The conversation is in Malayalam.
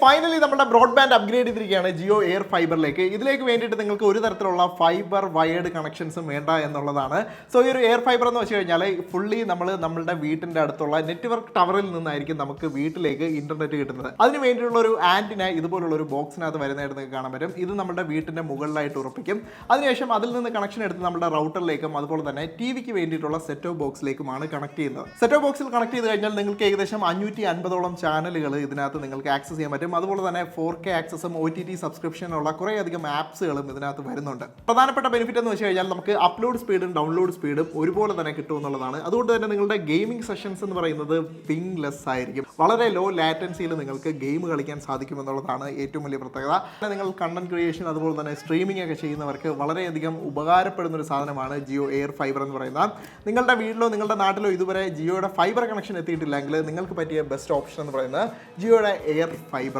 ഫൈനലി നമ്മുടെ ബ്രോഡ്ബാൻഡ് അപ്ഗ്രേഡ് ചെയ്തിരിക്കുകയാണ് ജിയോ എയർ ഫൈബറിലേക്ക്. ഇതിലേക്ക് വേണ്ടിയിട്ട് നിങ്ങൾക്ക് ഒരു തരത്തിലുള്ള ഫൈബർ വയേർഡ് കണക്ഷൻസും വേണ്ട എന്നുള്ളതാണ്. സോ ഈ ഒരു എയർ ഫൈബർ എന്ന് വെച്ച് കഴിഞ്ഞാൽ ഫുള്ളി നമ്മളുടെ വീട്ടിൻ്റെ അടുത്തുള്ള നെറ്റ്വർക്ക് ടവറിൽ നിന്നായിരിക്കും നമുക്ക് വീട്ടിലേക്ക് ഇന്റർനെറ്റ് കിട്ടുന്നത്. അതിന് വേണ്ടിയിട്ടുള്ള ഒരു ആന്റിന ഇതുപോലുള്ള ഒരു ബോക്സിനകത്ത് വരുന്നതായിട്ട് നിങ്ങൾക്ക് കാണാൻ പറ്റും. ഇത് നമ്മുടെ വീട്ടിൻ്റെ മുകളിലായിട്ട് ഉറപ്പിക്കും. അതിനുശേഷം അതിൽ നിന്ന് കണക്ഷൻ എടുത്ത് നമ്മുടെ റൗട്ടറിലേക്കും അതുപോലെ തന്നെ ടി വിക്ക് വേണ്ടിയിട്ടുള്ള സെറ്റ് ഓഫ് ബോക്സിലേക്കുമാണ് കണക്ട് ചെയ്യുന്നത്. സെറ്റ് ഓഫ് ബോക്സിൽ കണക്ട് ചെയ്ത് കഴിഞ്ഞാൽ നിങ്ങൾക്ക് ഏകദേശം 550ഓളം ചാനലുകൾ ഇതിനകത്ത് നിങ്ങൾക്ക് ആക്സസ് ചെയ്യാൻ പറ്റും. അതുപോലെ തന്നെ 4K ആക്സസും OTT സബ്സ്ക്രിപ്ഷനുള്ള കുറേയധികം ആപ്സുകളും ഇതിനകത്ത് വരുന്നുണ്ട്. പ്രധാനപ്പെട്ട ബെനിഫിറ്റ് എന്ന് വെച്ച് കഴിഞ്ഞാൽ നമുക്ക് അപ്ലോഡ് സ്പീഡും ഡൗൺലോഡ് സ്പീഡും ഒരുപോലെ തന്നെ കിട്ടും എന്നുള്ളതാണ്. അതുകൊണ്ട് തന്നെ നിങ്ങളുടെ ഗെയിമിംഗ് സെഷൻസ് എന്ന് പറയുന്നത് പിങ് ലെസ് ആയിരിക്കും. വളരെ ലോ ലാറ്റൻസിയിൽ നിങ്ങൾക്ക് ഗെയിം കളിക്കാൻ സാധിക്കും എന്നുള്ളതാണ് ഏറ്റവും വലിയ പ്രത്യേകത. നിങ്ങൾ കണ്ടന്റ് ക്രിയേഷൻ അതുപോലെ തന്നെ സ്ട്രീമിംഗ് ഒക്കെ ചെയ്യുന്നവർക്ക് വളരെയധികം ഉപകാരപ്പെടുന്ന ഒരു സാധനമാണ് ജിയോ എയർ ഫൈബർ എന്ന് പറയുന്നത്. നിങ്ങളുടെ വീട്ടിലോ നിങ്ങളുടെ നാട്ടിലോ ഇതുവരെ ജിയോയുടെ ഫൈബർ കണക്ഷൻ എത്തിയിട്ടില്ലെങ്കിൽ നിങ്ങൾക്ക് പറ്റിയ ബെസ്റ്റ് ഓപ്ഷൻ എന്ന് പറയുന്നത് ജിയോയുടെ എയർ ഫൈബർ